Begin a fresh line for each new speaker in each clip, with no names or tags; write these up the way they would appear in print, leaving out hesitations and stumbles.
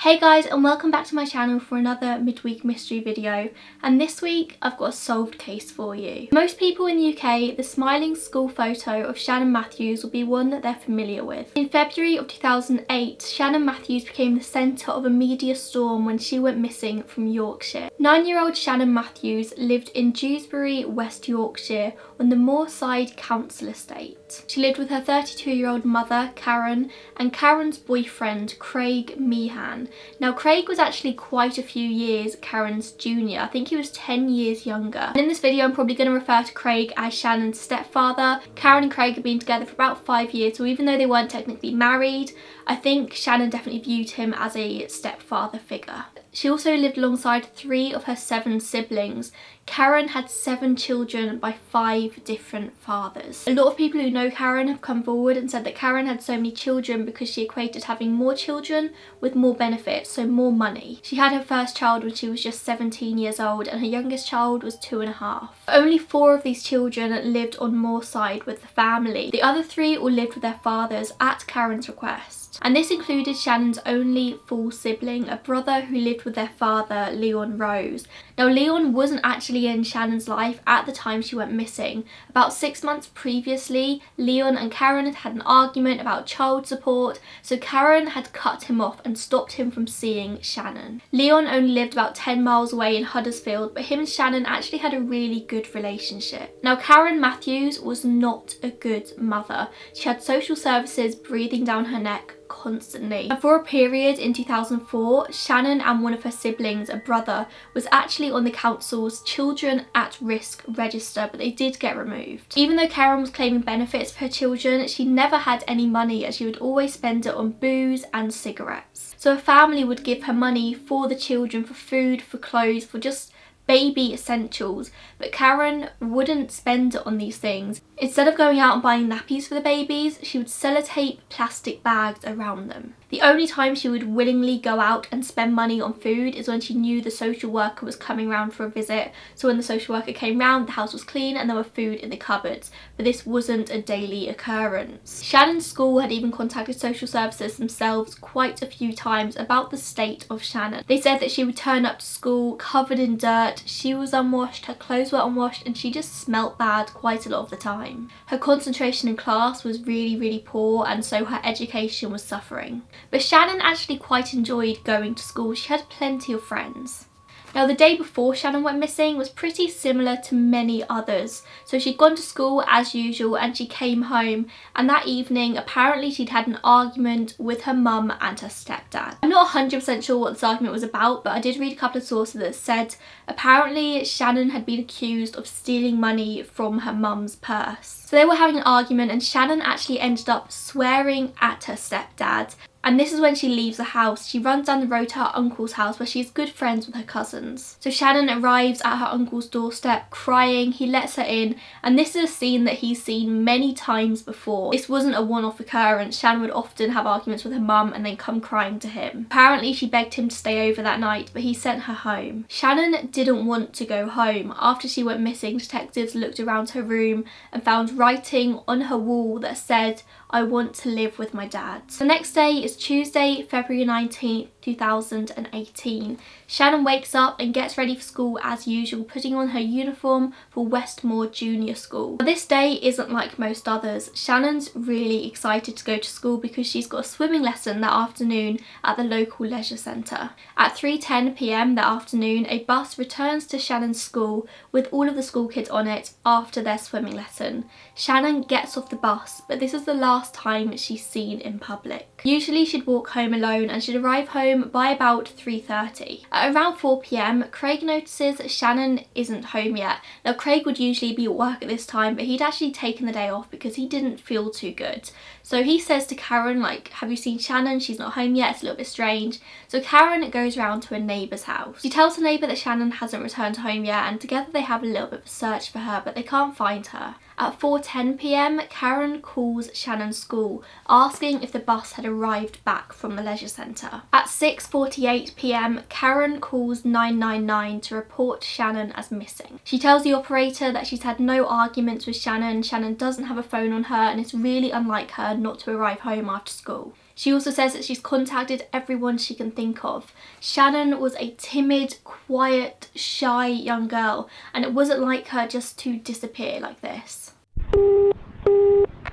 Hey guys, and welcome back to my channel for another midweek mystery video, and this week I've got a solved case for you. Most people in the UK, the smiling school photo of Shannon Matthews will be one that they're familiar with. In February of 2008, Shannon Matthews became the centre of a media storm when she went missing from Yorkshire. 9-year-old Shannon Matthews lived in Dewsbury, West Yorkshire on the Moorside Council estate. She lived with her 32-year-old mother, Karen, and Karen's boyfriend, Craig Meehan. Now, Craig was actually quite a few years Karen's junior. I think he was 10 years younger. And in this video, I'm probably going to refer to Craig as Shannon's stepfather. Karen and Craig have been together for about 5 years, so even though they weren't technically married, I think Shannon definitely viewed him as a stepfather figure. She also lived alongside 3 of her 7 siblings. Karen had 7 children by 5 different fathers. A lot of people who know Karen have come forward and said that Karen had so many children because she equated having more children with more benefits, so more money. She had her first child when she was just 17 years old and her youngest child was 2.5. Only 4 of these children lived on Moorside with the family. The other 3 all lived with their fathers at Karen's request. And this included Shannon's only full sibling, a brother who lived with their father, Leon Rose. Now, Leon wasn't actually in Shannon's life at the time she went missing. About 6 months previously, Leon and Karen had an argument about child support, so Karen had cut him off and stopped him from seeing Shannon. Leon only lived about 10 miles away in Huddersfield, but him and Shannon actually had a really good relationship. Now, Karen Matthews was not a good mother. She had social services breathing down her neck constantly. And for a period in 2004, Shannon and one of her siblings, a brother, was actually on the council's children at risk register, but they did get removed. Even though Karen was claiming benefits for her children, she never had any money as she would always spend it on booze and cigarettes. So her family would give her money for the children, for food, for clothes, for just baby essentials, but Karen wouldn't spend it on these things. Instead of going out and buying nappies for the babies, she would sellotape plastic bags around them. The only time she would willingly go out and spend money on food is when she knew the social worker was coming round for a visit. So when the social worker came round, the house was clean and there were food in the cupboards, but this wasn't a daily occurrence. Shannon's school had even contacted social services themselves quite a few times about the state of Shannon. They said that she would turn up to school covered in dirt, she was unwashed, her clothes were unwashed, and she just smelt bad quite a lot of the time. Her concentration in class was really poor, and so her education was suffering. But Shannon actually quite enjoyed going to school. She had plenty of friends. Now, the day before Shannon went missing was pretty similar to many others. So she'd gone to school as usual and she came home, and that evening apparently she'd had an argument with her mum and her stepdad. I'm not 100% sure what this argument was about, but I did read a couple of sources that said apparently Shannon had been accused of stealing money from her mum's purse. So they were having an argument and Shannon actually ended up swearing at her stepdad. And this is when she leaves the house. She runs down the road to her uncle's house where she's good friends with her cousins. So Shannon arrives at her uncle's doorstep crying. He lets her in, and this is a scene that he's seen many times before. This wasn't a one-off occurrence. Shannon would often have arguments with her mum and then come crying to him. Apparently she begged him to stay over that night, but he sent her home. Shannon didn't want to go home. After she went missing, detectives looked around her room and found writing on her wall that said, "I want to live with my dad." The next day is Tuesday, February 19th, 2018. Shannon wakes up and gets ready for school as usual, putting on her uniform for Westmore Junior School. But this day isn't like most others. Shannon's really excited to go to school because she's got a swimming lesson that afternoon at the local leisure centre. At 3:10 p.m. that afternoon, a bus returns to Shannon's school with all of the school kids on it after their swimming lesson. Shannon gets off the bus, but this is the last time she's seen in public. Usually she'd walk home alone and she'd arrive home by about 3:30. At around 4 p.m, Craig notices that Shannon isn't home yet. Now, Craig would usually be at work at this time, but he'd actually taken the day off because he didn't feel too good. So he says to Karen, like, "Have you seen Shannon? She's not home yet, it's a little bit strange." So Karen goes round to a neighbour's house. She tells her neighbour that Shannon hasn't returned home yet, and together they have a little bit of a search for her, but they can't find her. At 4:10 p.m, Karen calls Shannon's school asking if the bus had arrived back from the leisure centre. At 6:48 p.m, Karen calls 999 to report Shannon as missing. She tells the operator that she's had no arguments with Shannon. Shannon doesn't have a phone on her and it's really unlike her not to arrive home after school. She also says that she's contacted everyone she can think of. Shannon was a timid, quiet, shy young girl, and it wasn't like her just to disappear like this.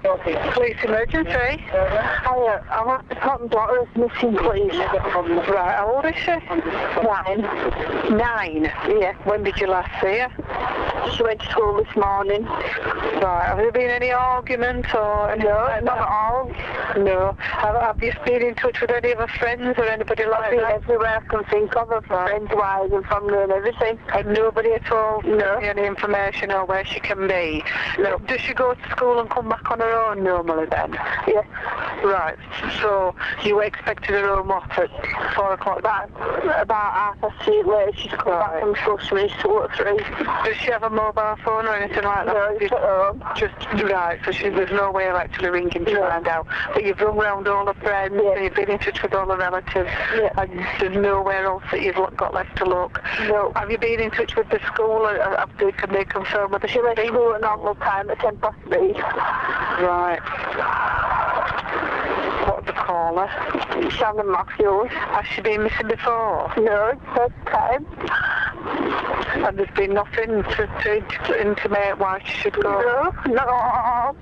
Police emergency. Hiya, I want the top daughter is missing, please. Right, how old is she? 9. 9? Yeah. When did you last see her? She went to school this morning. Right, have there been any arguments or... No, not at all. No. Have you been in touch with any of her friends or anybody like that? Everywhere I can think of, her friends-wise and family and everything. And nobody at all? No. Any information or where she can be? No. Does she go to school and come back on her own normally then? Yeah. Right, so you expected her home off at 4 o'clock? About 3:30 later, she's come back from school, so it's 2 or 3. Does she have a mobile phone or anything like that? No, it's at home. Just, right, so there's no way of actually ringing to find out. But you've rung round all the friends, and you've been in touch with all the relatives, and there's nowhere else that you've got left to look. No. Have you been in touch with the school? Can they confirm whether she went to school at normal time at 3:10? Right. What do they call her? Shannon Matthews. Has she been missing before? No, it's first time. And there's been nothing to intimate why she should go? No.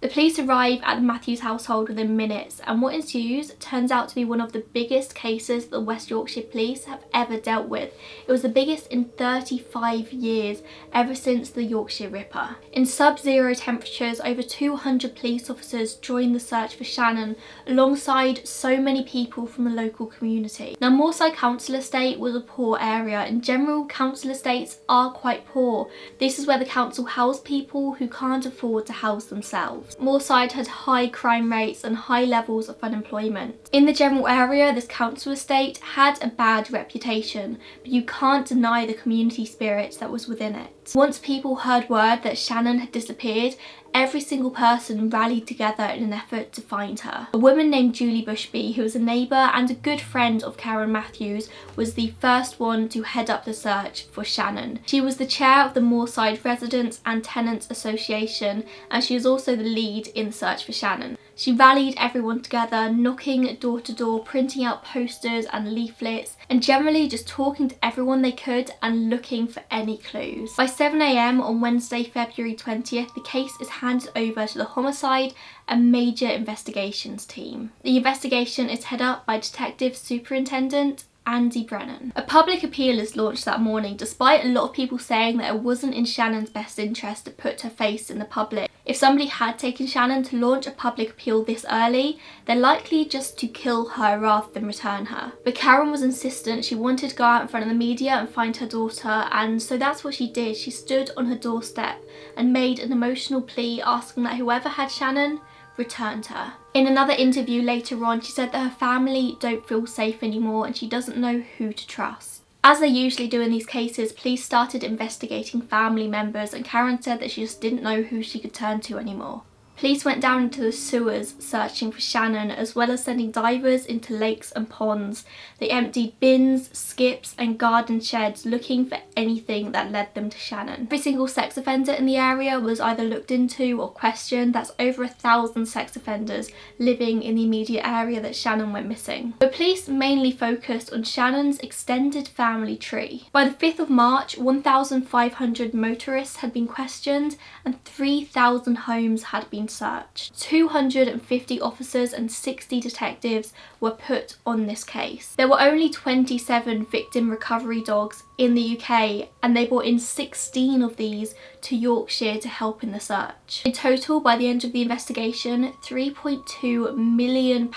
The police arrive at the Matthews household within minutes, and what ensues turns out to be one of the biggest cases the West Yorkshire police have ever dealt with. It was the biggest in 35 years, ever since the Yorkshire Ripper. In sub-zero temperatures, over 200 police officers joined the search for Shannon, alongside so many people from the local community. Now, Moorside Council Estate was a poor area. In general, council estates are quite poor. This is where the council house people who can't afford to house themselves. Moorside had high crime rates and high levels of unemployment. In the general area, this council estate had a bad reputation, but you can't deny the community spirit that was within it. Once people heard word that Shannon had disappeared, every single person rallied together in an effort to find her. A woman named Julie Bushby, who was a neighbour and a good friend of Karen Matthews, was the first one to head up the search for Shannon. She was the chair of the Moorside Residents and Tenants Association, and she was also the lead in the search for Shannon. She rallied everyone together, knocking door to door, printing out posters and leaflets, and generally just talking to everyone they could and looking for any clues. By 7 AM on Wednesday, February 20th, the case is handed over to the Homicide and Major Investigations team. The investigation is headed up by Detective Superintendent Andy Brennan. A public appeal is launched that morning, despite a lot of people saying that it wasn't in Shannon's best interest to put her face in the public. If somebody had taken Shannon to launch a public appeal this early, they're likely just to kill her rather than return her. But Karen was insistent. She wanted to go out in front of the media and find her daughter, and so that's what she did. She stood on her doorstep and made an emotional plea, asking that whoever had Shannon returned her. In another interview later on, she said that her family don't feel safe anymore and she doesn't know who to trust. As they usually do in these cases, police started investigating family members, and Karen said that she just didn't know who she could turn to anymore. Police went down into the sewers searching for Shannon, as well as sending divers into lakes and ponds. They emptied bins, skips and garden sheds looking for anything that led them to Shannon. Every single sex offender in the area was either looked into or questioned. That's over 1,000 sex offenders living in the immediate area that Shannon went missing. But police mainly focused on Shannon's extended family tree. By the 5th of March, 1,500 motorists had been questioned and 3,000 homes had been searched. 250 officers and 60 detectives were put on this case. There were only 27 victim recovery dogs in the UK, and they brought in 16 of these to Yorkshire to help in the search. In total, by the end of the investigation, £3.2 million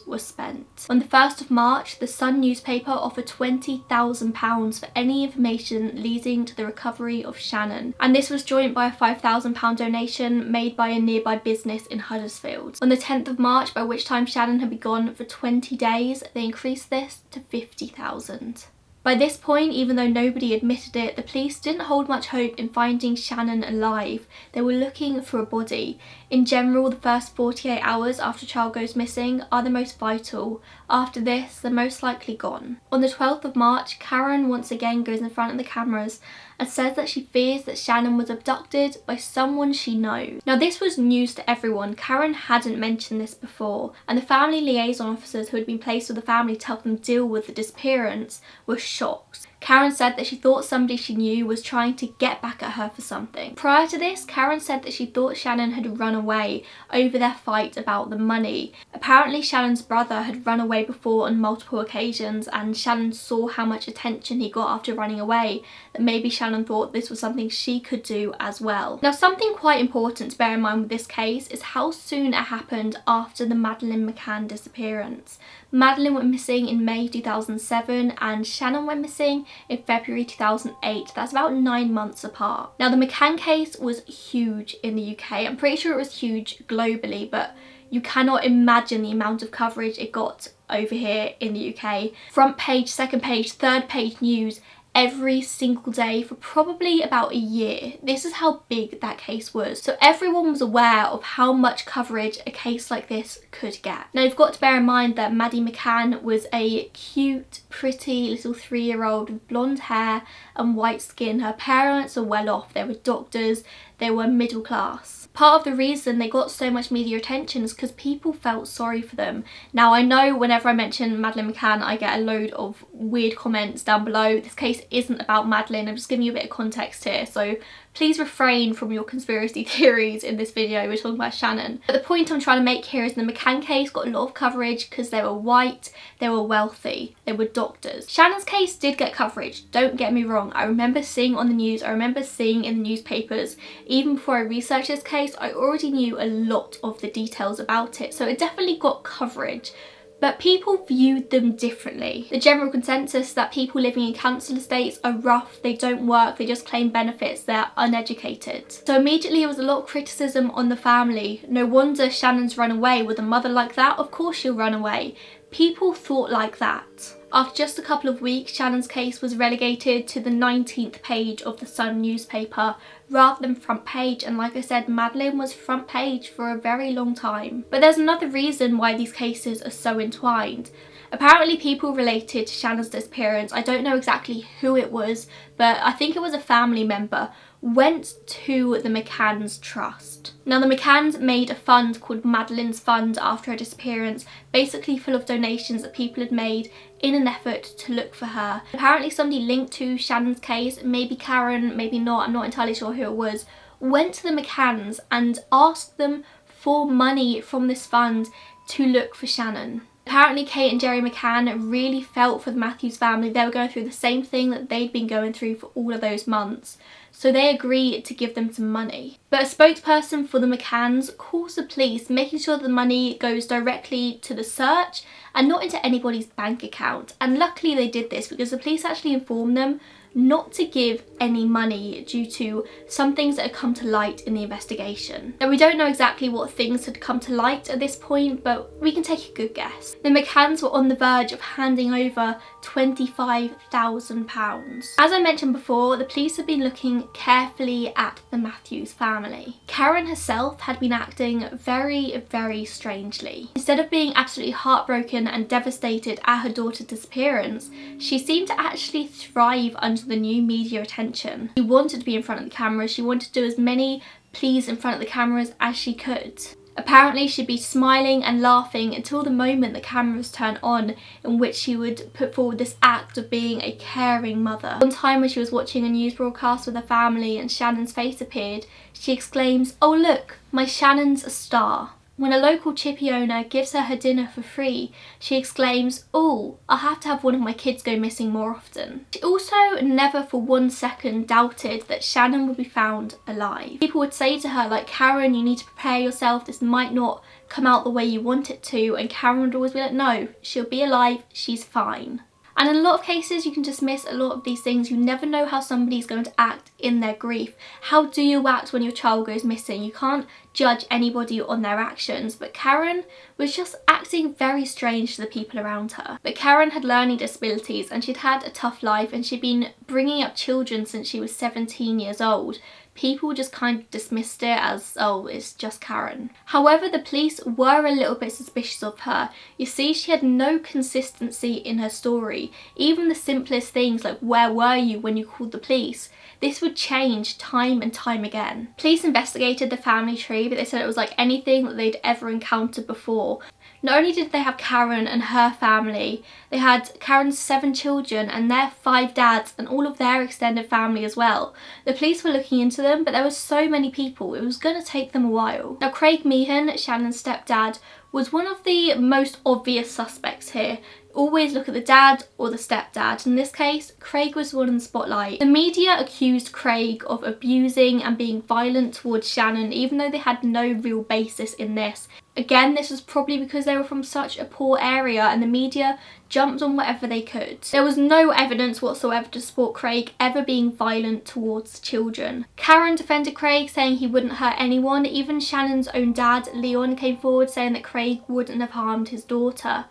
was spent. On the 1st of March, the Sun newspaper offered £20,000 for any information leading to the recovery of Shannon, and this was joined by a £5,000 donation made by a nearby business in Huddersfield. On the 10th of March, by which time Shannon had been gone for 20 days, they increased this to £50,000. By this point, even though nobody admitted it, the police didn't hold much hope in finding Shannon alive. They were looking for a body. In general, the first 48 hours after a child goes missing are the most vital. After this, they're most likely gone. On the 12th of March, Karen once again goes in front of the cameras and says that she fears that Shannon was abducted by someone she knows. Now, this was news to everyone. Karen hadn't mentioned this before, and the family liaison officers who had been placed with the family to help them deal with the disappearance were shocked. Karen said that she thought somebody she knew was trying to get back at her for something. Prior to this, Karen said that she thought Shannon had run away over their fight about the money. Apparently, Shannon's brother had run away before on multiple occasions, and Shannon saw how much attention he got after running away, that maybe Shannon thought this was something she could do as well. Now, something quite important to bear in mind with this case is how soon it happened after the Madeleine McCann disappearance. Madeleine went missing in May 2007 and Shannon went missing in February 2008. That's about 9 months apart. Now, the McCann case was huge in the UK. I'm pretty sure it was huge globally, but you cannot imagine the amount of coverage it got over here in the UK. Front page, second page, third page news every single day for probably about a year. This is how big that case was. So everyone was aware of how much coverage a case like this could get. Now, you've got to bear in mind that Maddie McCann was a cute, pretty little 3-year-old with blonde hair and white skin. Her parents were well off. They were doctors. They were middle class. Part of the reason they got so much media attention is because people felt sorry for them. Now, I know whenever I mention Madeleine McCann, I get a load of weird comments down below. This case isn't about Madeleine. I'm just giving you a bit of context here. So please refrain from your conspiracy theories in this video. We're talking about Shannon. But the point I'm trying to make here is the McCann case got a lot of coverage because they were white, they were wealthy, they were doctors. Shannon's case did get coverage, don't get me wrong. I remember seeing on the news, I remember seeing in the newspapers. Even before I researched this case, I already knew a lot of the details about it. So it definitely got coverage. But people viewed them differently. The general consensus that people living in council estates are rough, they don't work, they just claim benefits, they're uneducated. So immediately there was a lot of criticism on the family. No wonder Shannon's run away. With a mother like that, of course she'll run away. People thought like that. After just a couple of weeks, Shannon's case was relegated to the 19th page of the Sun newspaper rather than front page, and like I said, Madeleine was front page for a very long time. But there's another reason why these cases are so entwined. Apparently people related to Shannon's disappearance, I don't know exactly who it was, but I think it was a family member, went to the McCann's trust. Now, the McCanns made a fund called Madeleine's Fund after her disappearance, basically full of donations that people had made in an effort to look for her. Apparently somebody linked to Shannon's case, maybe Karen, maybe not, I'm not entirely sure who it was, went to the McCanns and asked them for money from this fund to look for Shannon. Apparently Kate and Jerry McCann really felt for the Matthews family. They were going through the same thing that they'd been going through for all of those months. So they agreed to give them some money. But a spokesperson for the McCanns calls the police, making sure the money goes directly to the search and not into anybody's bank account. And luckily they did this because the police actually informed them not to give any money due to some things that had come to light in the investigation. Now, we don't know exactly what things had come to light at this point, but we can take a good guess. The McCanns were on the verge of handing over £25,000. As I mentioned before, the police have been looking carefully at the Matthews family. Karen herself had been acting very, very strangely. Instead of being absolutely heartbroken and devastated at her daughter's disappearance, she seemed to actually thrive under the new media attention. She wanted to be in front of the camera. She wanted to do as many pleas in front of the cameras as she could. Apparently she'd be smiling and laughing until the moment the cameras turn on, in which she would put forward this act of being a caring mother. One time when she was watching a news broadcast with her family and Shannon's face appeared, she exclaims, "Oh look, my Shannon's a star." When a local chippy owner gives her dinner for free, she exclaims, "Oh, I'll have to have one of my kids go missing more often." She also never for 1 second doubted that Shannon would be found alive. People would say to her, like, "Karen, you need to prepare yourself, this might not come out the way you want it to," and Karen would always be like, "No, she'll be alive, she's fine." And in a lot of cases, you can dismiss a lot of these things. You never know how somebody's going to act in their grief. How do you act when your child goes missing? You can't judge anybody on their actions, but Karen was just acting very strange to the people around her. But Karen had learning disabilities and she'd had a tough life, and she'd been bringing up children since she was 17 years old. People just kind of dismissed it as, oh, it's just Karen. However, the police were a little bit suspicious of her. You see, she had no consistency in her story. Even the simplest things like, where were you when you called the police? This would change time and time again. Police investigated the family tree, but they said it was like anything that they'd ever encountered before. Not only did they have Karen and her family, they had Karen's 7 children and their 5 dads and all of their extended family as well. The police were looking into them, but there were so many people, it was going to take them a while. Now, Craig Meehan, Shannon's stepdad, was one of the most obvious suspects here. Always look at the dad or the stepdad. In this case, Craig was the one in the spotlight. The media accused Craig of abusing and being violent towards Shannon, even though they had no real basis in this. Again, this was probably because they were from such a poor area and the media jumped on whatever they could. There was no evidence whatsoever to support Craig ever being violent towards children. Karen defended Craig, saying he wouldn't hurt anyone. Even Shannon's own dad, Leon, came forward saying that Craig wouldn't have harmed his daughter.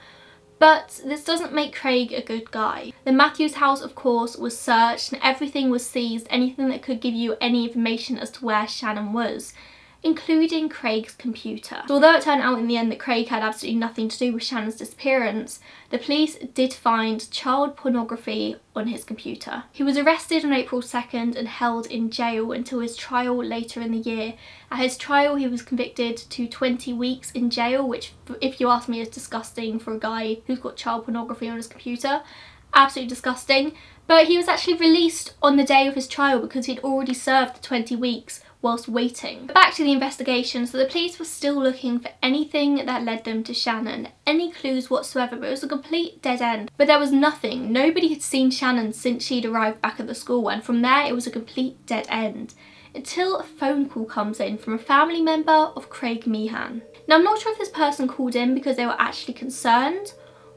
But this doesn't make Craig a good guy. The Matthews house, of course, was searched and everything was seized, anything that could give you any information as to where Shannon was, including Craig's computer. So although it turned out in the end that Craig had absolutely nothing to do with Shannon's disappearance, the police did find child pornography on his computer. He was arrested on April 2nd and held in jail until his trial later in the year. At his trial, he was convicted to 20 weeks in jail, which, if you ask me, is disgusting for a guy who's got child pornography on his computer. Absolutely disgusting. But he was actually released on the day of his trial because he'd already served the 20 weeks whilst waiting. But back to the investigation. So the police were still looking for anything that led them to Shannon, any clues whatsoever, but it was a complete dead end. But there was nothing. Nobody had seen Shannon since she'd arrived back at the school, and from there it was a complete dead end. Until a phone call comes in from a family member of Craig Meehan. Now, I'm not sure if this person called in because they were actually concerned,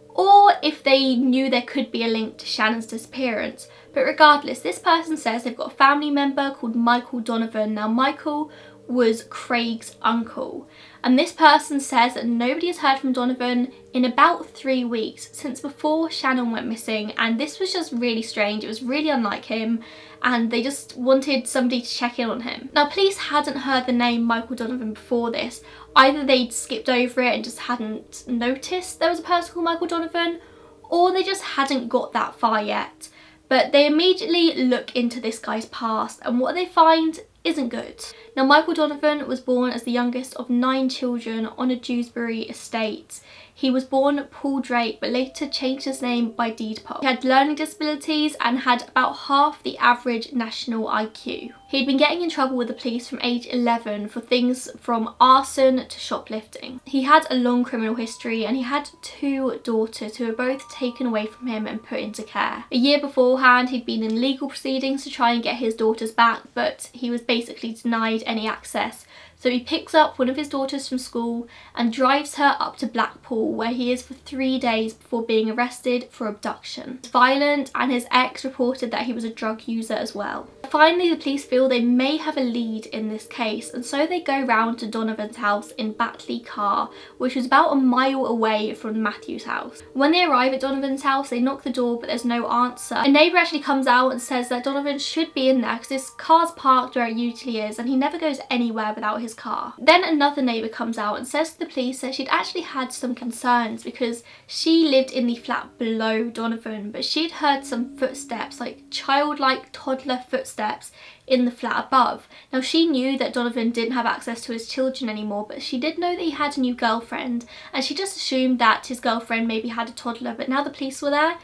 or if they knew there could be a link to Shannon's disappearance. But regardless, this person says they've got a family member called Michael Donovan. Now, Michael was Craig's uncle, and this person says that nobody has heard from Donovan in about 3 weeks, since before Shannon went missing, and this was just really strange. It was really unlike him, and they just wanted somebody to check in on him. Now, police hadn't heard the name Michael Donovan before this. Either they'd skipped over it and just hadn't noticed there was a person called Michael Donovan, or they just hadn't got that far yet. But they immediately look into this guy's past, and what they find isn't good. Now, Michael Donovan was born as the youngest of 9 children on a Dewsbury estate. He was born Paul Drake, but later changed his name by deed poll. He had learning disabilities and had about half the average national IQ. He'd been getting in trouble with the police from age 11 for things from arson to shoplifting. He had a long criminal history, and he had 2 daughters who were both taken away from him and put into care. A year beforehand, he'd been in legal proceedings to try and get his daughters back, but he was basically denied any access. So he picks up one of his daughters from school and drives her up to Blackpool, where he is for 3 days before being arrested for abduction. He's violent, and his ex reported that he was a drug user as well. Finally, the police feel they may have a lead in this case, and so they go round to Donovan's house in Batley Car, which was about a mile away from the Matthews house. When they arrive at Donovan's house, they knock the door, but there's no answer. A neighbour actually comes out and says that Donovan should be in there because his car's parked where it usually is, and he never goes anywhere without his car. Then another neighbour comes out and says to the police that she'd actually had some concerns because she lived in the flat below Donovan, but she'd heard some footsteps, like childlike toddler footsteps, in the flat above. Now, she knew that Donovan didn't have access to his children anymore, but she did know that he had a new girlfriend, and she just assumed that his girlfriend maybe had a toddler. But now the police were there,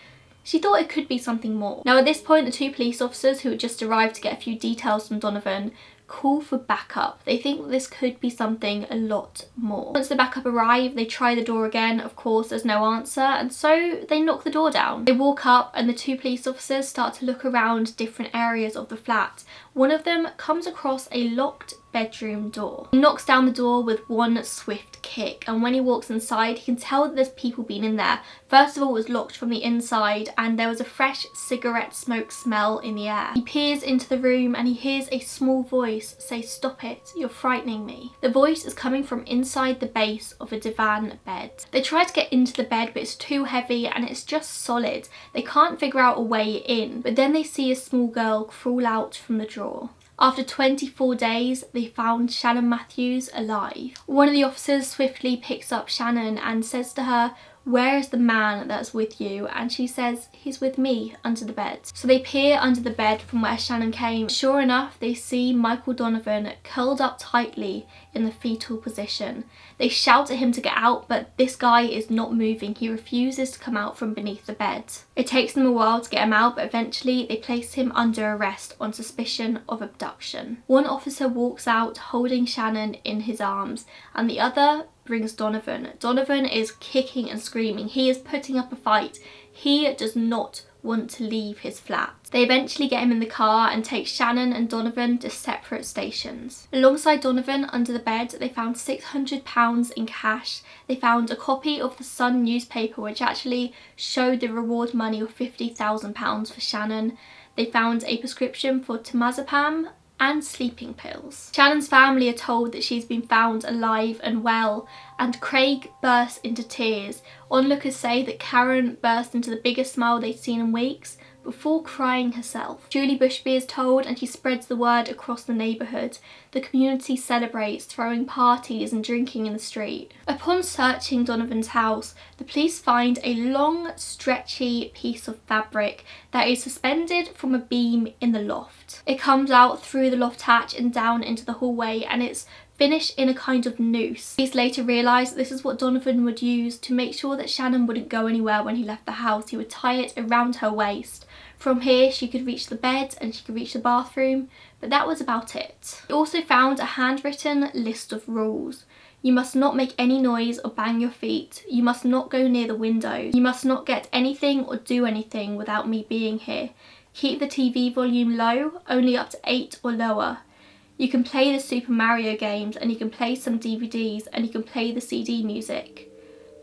she thought it could be something more. Now, at this point, the 2 police officers who had just arrived to get a few details from Donovan call for backup. They think that this could be something a lot more. Once the backup arrive, they try the door again. Of course, there's no answer, and so they knock the door down. They walk up, and the 2 police officers start to look around different areas of the flat. One of them comes across a locked bedroom door. He knocks down the door with one swift kick, and when he walks inside he can tell that there's people been in there. First of all, it was locked from the inside and there was a fresh cigarette smoke smell in the air. He peers into the room and he hears a small voice say, "Stop it, you're frightening me." The voice is coming from inside the base of a divan bed. They try to get into the bed but it's too heavy and it's just solid. They can't figure out a way in, but then they see a small girl crawl out from the drawer. After 24 days, they found Shannon Matthews alive. One of the officers swiftly picks up Shannon and says to her, "Where is the man that's with you?" And she says, "He's with me under the bed." So they peer under the bed from where Shannon came. Sure enough, they see Michael Donovan curled up tightly in the fetal position. They shout at him to get out, but this guy is not moving. He refuses to come out from beneath the bed. It takes them a while to get him out, but eventually they place him under arrest on suspicion of abduction. One officer walks out holding Shannon in his arms and the other brings Donovan. Donovan is kicking and screaming. He is putting up a fight. He does not want to leave his flat. They eventually get him in the car and take Shannon and Donovan to separate stations. Alongside Donovan under the bed, they found £600 in cash. They found a copy of the Sun newspaper which actually showed the reward money of £50,000 for Shannon. They found a prescription for temazepam and sleeping pills. Shannon's family are told that she's been found alive and well, and Craig bursts into tears. Onlookers say that Karen burst into the biggest smile they'd seen in weeks before crying herself. Julie Bushby is told and she spreads the word across the neighbourhood. The community celebrates, throwing parties and drinking in the street. Upon searching Donovan's house, the police find a long, stretchy piece of fabric that is suspended from a beam in the loft. It comes out through the loft hatch and down into the hallway, and it's finished in a kind of noose. Police later realise that this is what Donovan would use to make sure that Shannon wouldn't go anywhere when he left the house. He would tie it around her waist. From here she could reach the bed and she could reach the bathroom, but that was about it. They also found a handwritten list of rules. You must not make any noise or bang your feet. You must not go near the windows. You must not get anything or do anything without me being here. Keep the TV volume low, only up to 8 or lower. You can play the Super Mario games and you can play some DVDs and you can play the CD music.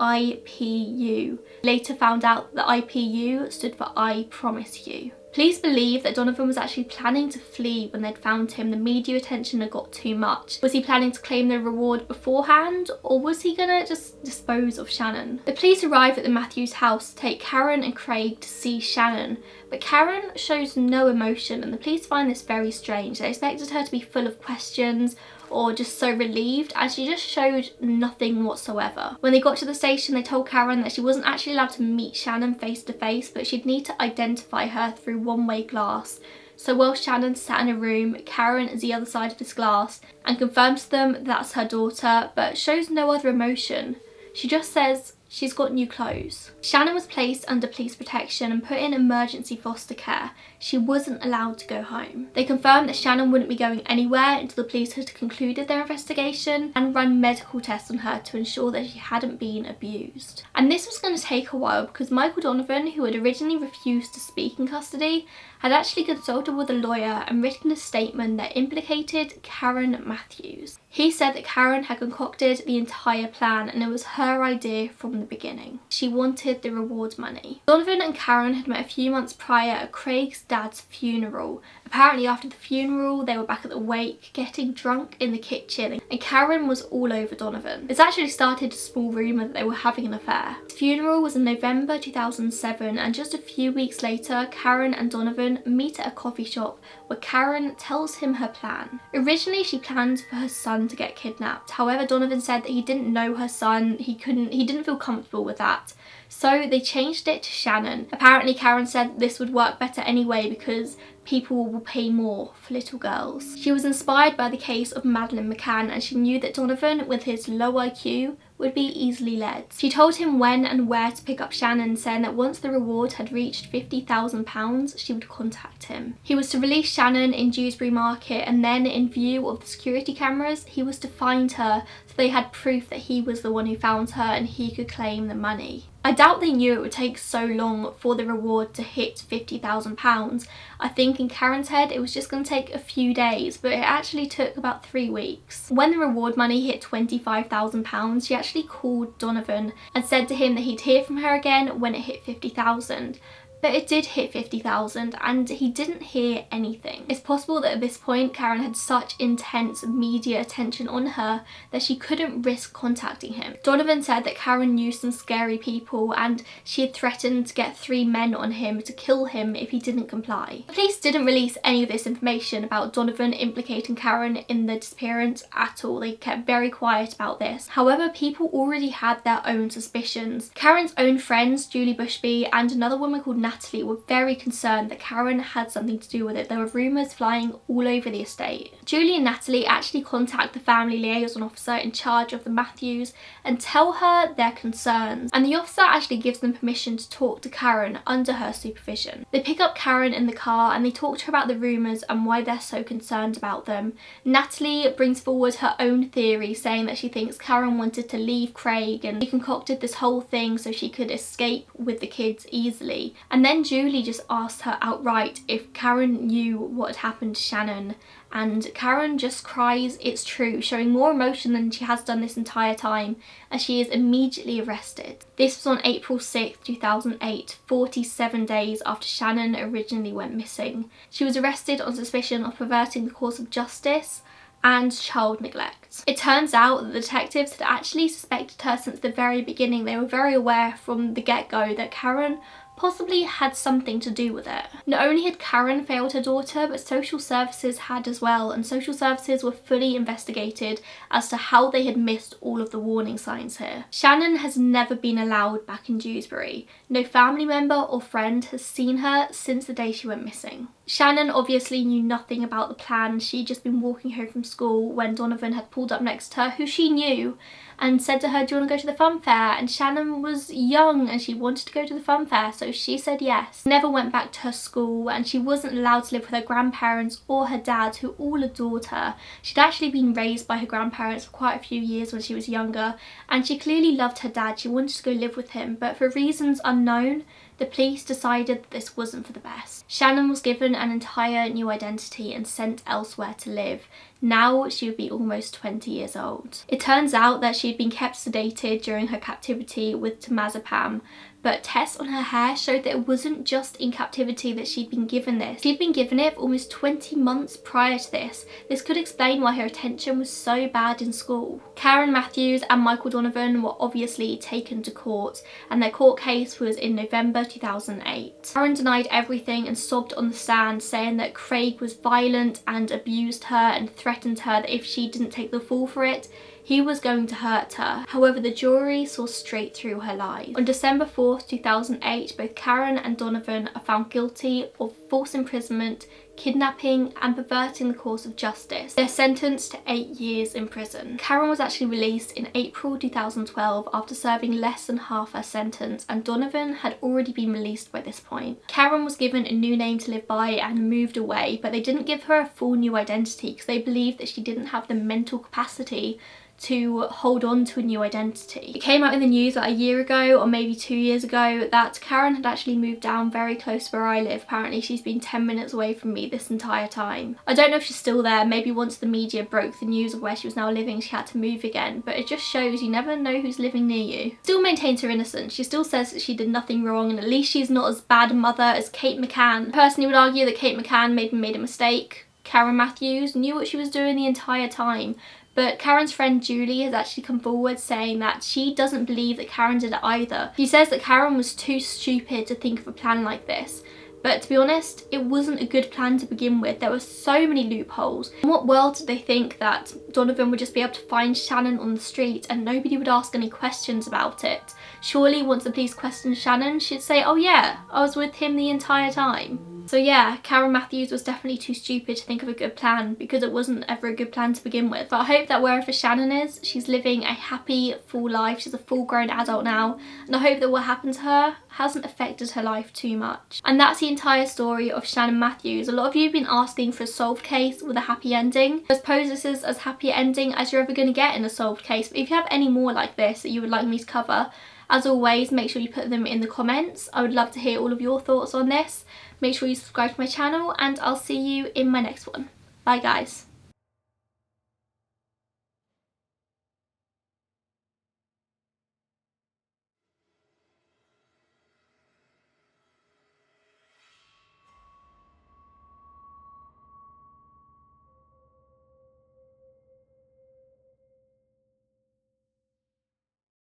IPU. Later found out that IPU stood for I Promise You. Police believe that Donovan was actually planning to flee when they'd found him. The media attention had got too much. Was he planning to claim the reward beforehand, or was he gonna just dispose of Shannon? The police arrive at the Matthews house to take Karen and Craig to see Shannon, but Karen shows no emotion and the police find this very strange. They expected her to be full of questions or just so relieved, and she just showed nothing whatsoever. When they got to the station, they told Karen that she wasn't actually allowed to meet Shannon face to face, but she'd need to identify her through one-way glass. So while Shannon sat in a room, Karen is the other side of this glass and confirms to them that's her daughter, but shows no other emotion. She just says she's got new clothes. Shannon was placed under police protection and put in emergency foster care. She wasn't allowed to go home. They confirmed that Shannon wouldn't be going anywhere until the police had concluded their investigation and run medical tests on her to ensure that she hadn't been abused. And this was going to take a while because Michael Donovan, who had originally refused to speak in custody, had actually consulted with a lawyer and written a statement that implicated Karen Matthews. He said that Karen had concocted the entire plan and it was her idea from the beginning. She wanted the reward money. Donovan and Karen had met a few months prior at Craig's dad's funeral. Apparently after the funeral they were back at the wake getting drunk in the kitchen and Karen was all over Donovan. It's actually started a small rumour that they were having an affair. The funeral was in November 2007 and just a few weeks later Karen and Donovan meet at a coffee shop where Karen tells him her plan. Originally she planned for her son to get kidnapped. However, Donovan said that he didn't know her son, he didn't feel comfortable with that. So they changed it to Shannon. Apparently Karen said this would work better anyway because people will pay more for little girls. She was inspired by the case of Madeleine McCann and she knew that Donovan, with his low IQ, would be easily led. She told him when and where to pick up Shannon, saying that once the reward had reached £50,000 she would contact him. He was to release Shannon in Dewsbury Market and then, in view of the security cameras, he was to find her so they had proof that he was the one who found her and he could claim the money. I doubt they knew it would take so long for the reward to hit £50,000. I think in Karen's head it was just going to take a few days, but it actually took about 3 weeks. When the reward money hit £25,000, she actually called Donovan and said to him that he'd hear from her again when it hit 50,000. But it did hit 50,000 and he didn't hear anything. It's possible that at this point Karen had such intense media attention on her that she couldn't risk contacting him. Donovan said that Karen knew some scary people and she had threatened to get 3 men on him to kill him if he didn't comply. The police didn't release any of this information about Donovan implicating Karen in the disappearance at all. They kept very quiet about this. However, people already had their own suspicions. Karen's own friends, Julie Bushby and another woman called Natalie, were very concerned that Karen had something to do with it. There were rumours flying all over the estate. Julie and Natalie actually contact the family liaison officer in charge of the Matthews and tell her their concerns, and the officer actually gives them permission to talk to Karen under her supervision. They pick up Karen in the car and they talk to her about the rumours and why they're so concerned about them. Natalie brings forward her own theory, saying that she thinks Karen wanted to leave Craig and she concocted this whole thing so she could escape with the kids easily. And then Julie just asked her outright if Karen knew what had happened to Shannon, and Karen just cries it's true, showing more emotion than she has done this entire time, as she is immediately arrested. This was on April 6th, 2008, 47 days after Shannon originally went missing. She was arrested on suspicion of perverting the course of justice and child neglect. It turns out that the detectives had actually suspected her since the very beginning. They were very aware from the get-go that Karen possibly had something to do with it. Not only had Karen failed her daughter, but social services had as well, and social services were fully investigated as to how they had missed all of the warning signs here. Shannon has never been allowed back in Dewsbury. No family member or friend has seen her since the day she went missing. Shannon obviously knew nothing about the plan. She'd just been walking home from school when Donovan had pulled up next to her, who she knew, and said to her, do you want to go to the fun fair? And Shannon was young and she wanted to go to the fun fair, so she said yes. Never went back to her school, and she wasn't allowed to live with her grandparents or her dad, who all adored her. She'd actually been raised by her grandparents for quite a few years when she was younger, and she clearly loved her dad. She wanted to go live with him, but for reasons unknown, the police decided that this wasn't for the best. Shannon was given an entire new identity and sent elsewhere to live. Now she would be almost 20 years old. It turns out that she had been kept sedated during her captivity with temazepam, but tests on her hair showed that it wasn't just in captivity that she'd been given this. She'd been given it for almost 20 months prior to this. This could explain why her attention was so bad in school. Karen Matthews and Michael Donovan were obviously taken to court, and their court case was in November 2008. Karen denied everything and sobbed on the stand, saying that Craig was violent and abused her and threatened her that if she didn't take the fall for it, he was going to hurt her. However, the jury saw straight through her lies. On December 4th, 2008, both Karen and Donovan are found guilty of false imprisonment, kidnapping and perverting the course of justice. They're sentenced to 8 years in prison. Karen was actually released in April 2012 after serving less than half her sentence, and Donovan had already been released by this point. Karen was given a new name to live by and moved away, but they didn't give her a full new identity because they believed that she didn't have the mental capacity to hold on to a new identity. It came out in the news about a year ago or maybe 2 years ago that Karen had actually moved down very close to where I live. Apparently she's been 10 minutes away from me this entire time. I don't know if she's still there. Maybe once the media broke the news of where she was now living, she had to move again, but it just shows you never know who's living near you. Still maintains her innocence. She still says that she did nothing wrong, and at least she's not as bad a mother as Kate McCann. I personally would argue that Kate McCann made a mistake. Karen Matthews knew what she was doing the entire time. But Karen's friend Julie has actually come forward saying that she doesn't believe that Karen did it either. She says that Karen was too stupid to think of a plan like this. But to be honest, it wasn't a good plan to begin with. There were so many loopholes. In what world did they think that Donovan would just be able to find Shannon on the street and nobody would ask any questions about it? Surely once the police questioned Shannon, she'd say, oh yeah, I was with him the entire time. So yeah, Karen Matthews was definitely too stupid to think of a good plan, because it wasn't ever a good plan to begin with. But I hope that wherever Shannon is, she's living a happy, full life. She's a full-grown adult now, and I hope that what happened to her hasn't affected her life too much. And that's the entire story of Shannon Matthews. A lot of you have been asking for a solved case with a happy ending. I suppose this is as happy an ending as you're ever going to get in a solved case, but if you have any more like this that you would like me to cover, As always, make sure you put them in the comments. I would love to hear all of your thoughts on this. Make sure you subscribe to my channel, and I'll see you in my next one. Bye guys.